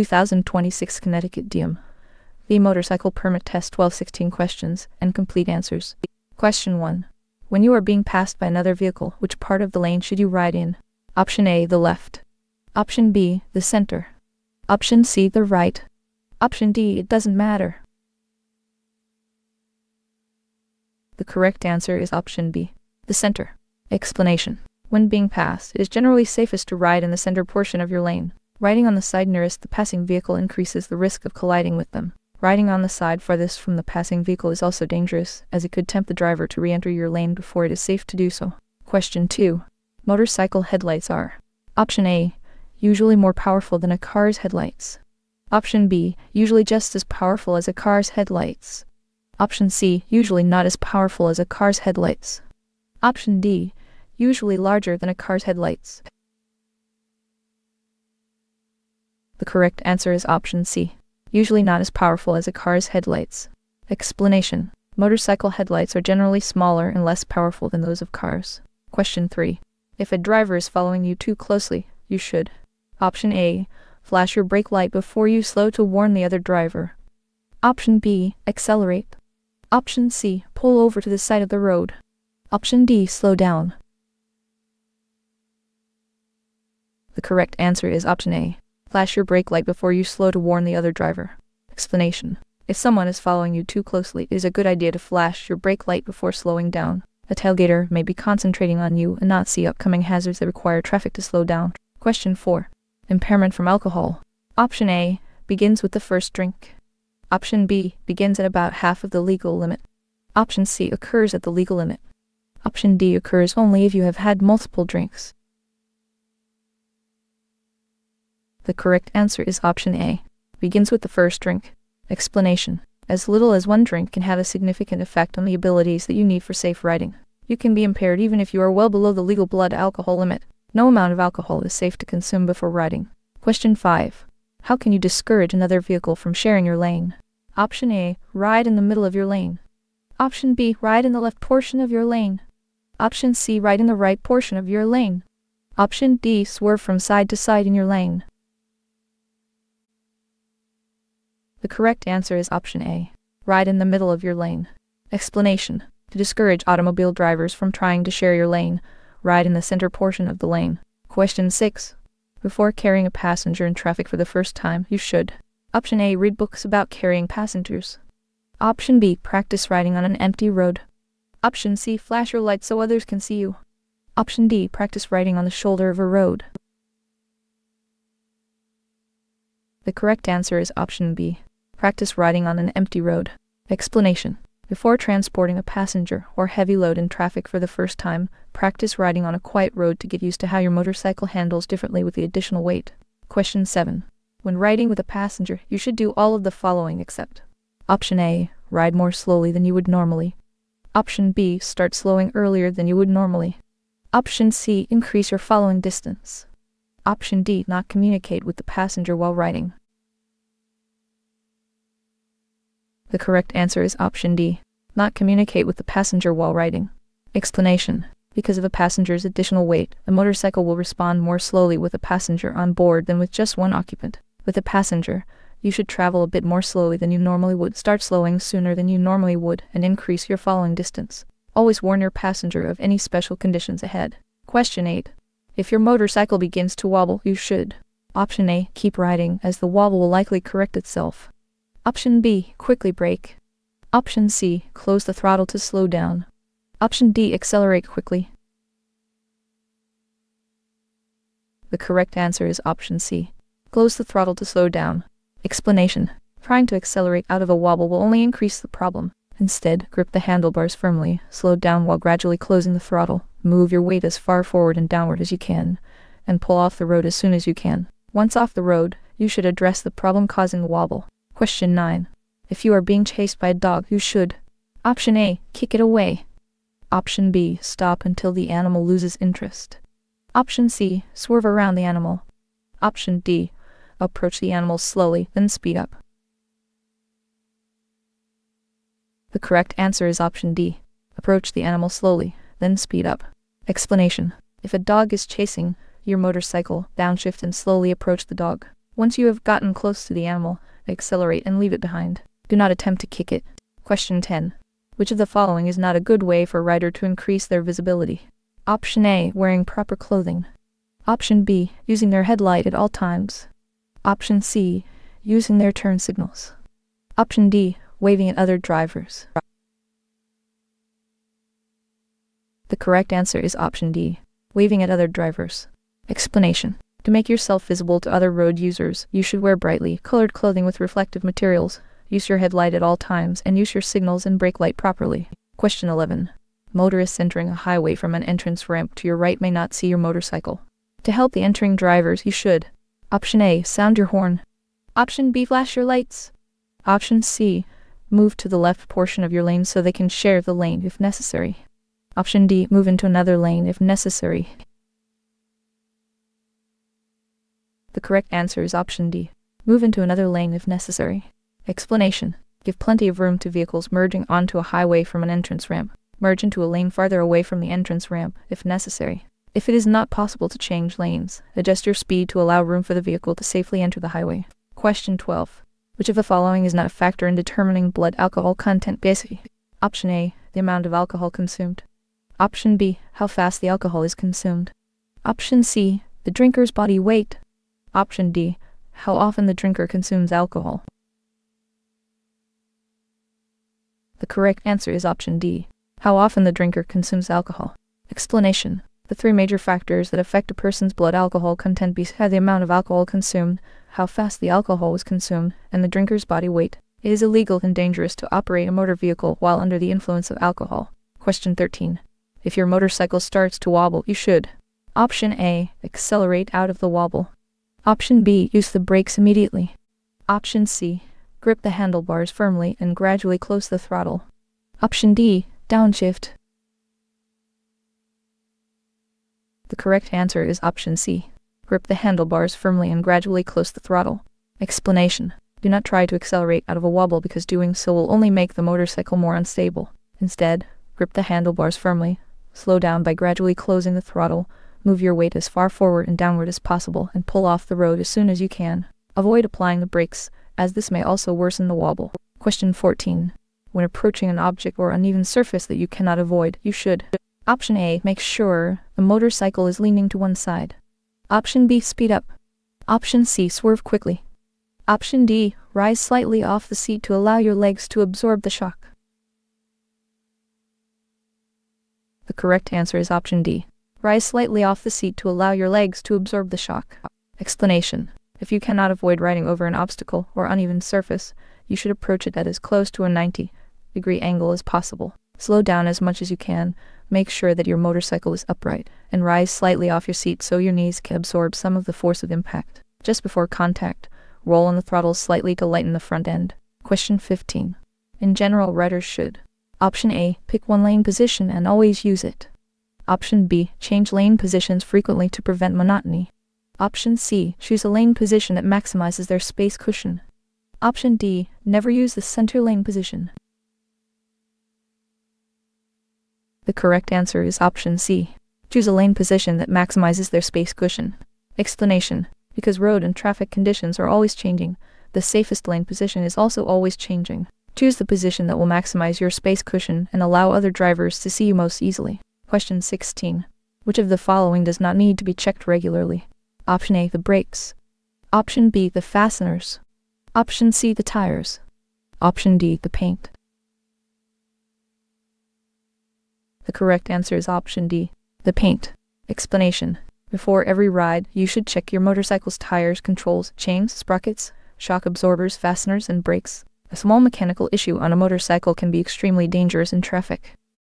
2026 Connecticut DMV Motorcycle Permit Test 1216 questions and complete answers. Question 1. When you are being passed by another vehicle, which part of the lane should you ride in? Option A, the left. Option B, the center. Option C, the right. Option D, it doesn't matter. The correct answer is option B, the center. Explanation. When being passed, it is generally safest to ride in the center portion of your lane. Riding on the side nearest the passing vehicle increases the risk of colliding with them. Riding on the side farthest from the passing vehicle is also dangerous, as it could tempt the driver to re-enter your lane before it is safe to do so. Question 2. Motorcycle headlights are: Option A, usually more powerful than a car's headlights. Option B, usually just as powerful as a car's headlights. Option C, usually not as powerful as a car's headlights. Option D, usually larger than a car's headlights. The correct answer is option C, usually not as powerful as a car's headlights. Explanation. Motorcycle headlights are generally smaller and less powerful than those of cars. Question 3. If a driver is following you too closely, you should: Option A, flash your brake light before you slow to warn the other driver. Option B, accelerate. Option C, pull over to the side of the road. Option D, slow down. The correct answer is option A, flash your brake light before you slow to warn the other driver. Explanation. If someone is following you too closely, it is a good idea to flash your brake light before slowing down. A tailgater may be concentrating on you and not see upcoming hazards that require traffic to slow down. Question 4. Impairment from alcohol. Option A, begins with the first drink. Option B, begins at about half of the legal limit. Option C, occurs at the legal limit. Option D, occurs only if you have had multiple drinks. The correct answer is option A, begins with the first drink. Explanation. As little as one drink can have a significant effect on the abilities that you need for safe riding. You can be impaired even if you are well below the legal blood alcohol limit. No amount of alcohol is safe to consume before riding. Question 5. How can you discourage another vehicle from sharing your lane? Option A, ride in the middle of your lane. Option B, ride in the left portion of your lane. Option C, ride in the right portion of your lane. Option D, swerve from side to side in your lane. The correct answer is option A, ride in the middle of your lane. Explanation. To discourage automobile drivers from trying to share your lane, ride in the center portion of the lane. Question 6. Before carrying a passenger in traffic for the first time, you should: Option A, read books about carrying passengers. Option B, practice riding on an empty road. Option C, flash your lights so others can see you. Option D, practice riding on the shoulder of a road. The correct answer is option B, practice riding on an empty road. Explanation. Before transporting a passenger or heavy load in traffic for the first time, practice riding on a quiet road to get used to how your motorcycle handles differently with the additional weight. Question 7. When riding with a passenger, you should do all of the following except: Option A, ride more slowly than you would normally. Option B, start slowing earlier than you would normally. Option C, increase your following distance. Option D, not communicate with the passenger while riding. The correct answer is option D, not communicate with the passenger while riding. Explanation. Because of a passenger's additional weight, a motorcycle will respond more slowly with a passenger on board than with just one occupant. With a passenger, you should travel a bit more slowly than you normally would, start slowing sooner than you normally would, and increase your following distance. Always warn your passenger of any special conditions ahead. Question 8. If your motorcycle begins to wobble, you should: Option A, keep riding, as the wobble will likely correct itself. Option B, quickly brake. Option C, close the throttle to slow down. Option D, accelerate quickly. The correct answer is option C, close the throttle to slow down. Explanation. Trying to accelerate out of a wobble will only increase the problem. Instead, grip the handlebars firmly, slow down while gradually closing the throttle, move your weight as far forward and downward as you can, and pull off the road as soon as you can. Once off the road, you should address the problem causing the wobble. Question 9. If you are being chased by a dog, you should: Option A, kick it away. Option B, stop until the animal loses interest. Option C, swerve around the animal. Option D, approach the animal slowly, then speed up. The correct answer is option D, approach the animal slowly, then speed up. Explanation. If a dog is chasing your motorcycle, downshift and slowly approach the dog. Once you have gotten close to the animal, accelerate and leave it behind. Do not attempt to kick it. Question 10. Which of the following is not a good way for a rider to increase their visibility? Option A. Wearing proper clothing. Option B. Using their headlight at all times. Option C. Using their turn signals. Option D. Waving at other drivers. The correct answer is option D. Waving at other drivers. Explanation. To make yourself visible to other road users, you should wear brightly colored clothing with reflective materials, use your headlight at all times, and use your signals and brake light properly. Question 11. Motorists entering a highway from an entrance ramp to your right may not see your motorcycle. To help the entering drivers, you should: Option A. Sound your horn. Option B. Flash your lights. Option C. Move to the left portion of your lane so they can share the lane if necessary. Option D. Move into another lane if necessary. The correct answer is option D. Move into another lane if necessary. Explanation. Give plenty of room to vehicles merging onto a highway from an entrance ramp. Merge into a lane farther away from the entrance ramp, if necessary. If it is not possible to change lanes, adjust your speed to allow room for the vehicle to safely enter the highway. Question 12. Which of the following is not a factor in determining blood alcohol content basic? Option A. The amount of alcohol consumed. Option B. How fast the alcohol is consumed. Option C. The drinker's body weight. Option D. How often the drinker consumes alcohol. The correct answer is option D. How often the drinker consumes alcohol. Explanation. The three major factors that affect a person's blood alcohol content are the amount of alcohol consumed, how fast the alcohol was consumed, and the drinker's body weight. It is illegal and dangerous to operate a motor vehicle while under the influence of alcohol. Question 13. If your motorcycle starts to wobble, you should: Option A. Accelerate out of the wobble. Option B. Use the brakes immediately. Option C. Grip the handlebars firmly and gradually close the throttle. Option D. Downshift. The correct answer is option C. Grip the handlebars firmly and gradually close the throttle. Explanation. Do not try to accelerate out of a wobble because doing so will only make the motorcycle more unstable. Instead, grip the handlebars firmly, slow down by gradually closing the throttle, move your weight as far forward and downward as possible, and pull off the road as soon as you can. Avoid applying the brakes, as this may also worsen the wobble. Question 14. When approaching an object or uneven surface that you cannot avoid, you should: Option A. Make sure the motorcycle is leaning to one side. Option B. Speed up. Option C. Swerve quickly. Option D. Rise slightly off the seat to allow your legs to absorb the shock. The correct answer is option D. Rise slightly off the seat to allow your legs to absorb the shock. Explanation. If you cannot avoid riding over an obstacle or uneven surface, you should approach it at as close to a 90-degree angle as possible. Slow down as much as you can, make sure that your motorcycle is upright, and rise slightly off your seat so your knees can absorb some of the force of impact. Just before contact, roll on the throttle slightly to lighten the front end. Question 15. In general, riders should: Option A. Pick one lane position and always use it. Option B. Change lane positions frequently to prevent monotony. Option C. Choose a lane position that maximizes their space cushion. Option D. Never use the center lane position. The correct answer is option C. Choose a lane position that maximizes their space cushion. Explanation. Because road and traffic conditions are always changing, the safest lane position is also always changing. Choose the position that will maximize your space cushion and allow other drivers to see you most easily. Question 16. Which of the following does not need to be checked regularly? Option A. The brakes. Option B. The fasteners. Option C. The tires. Option D. The paint. The correct answer is option D. The paint. Explanation. Before every ride, you should check your motorcycle's tires, controls, chains, sprockets, shock absorbers, fasteners, and brakes. A small mechanical issue on a motorcycle can be extremely dangerous in traffic.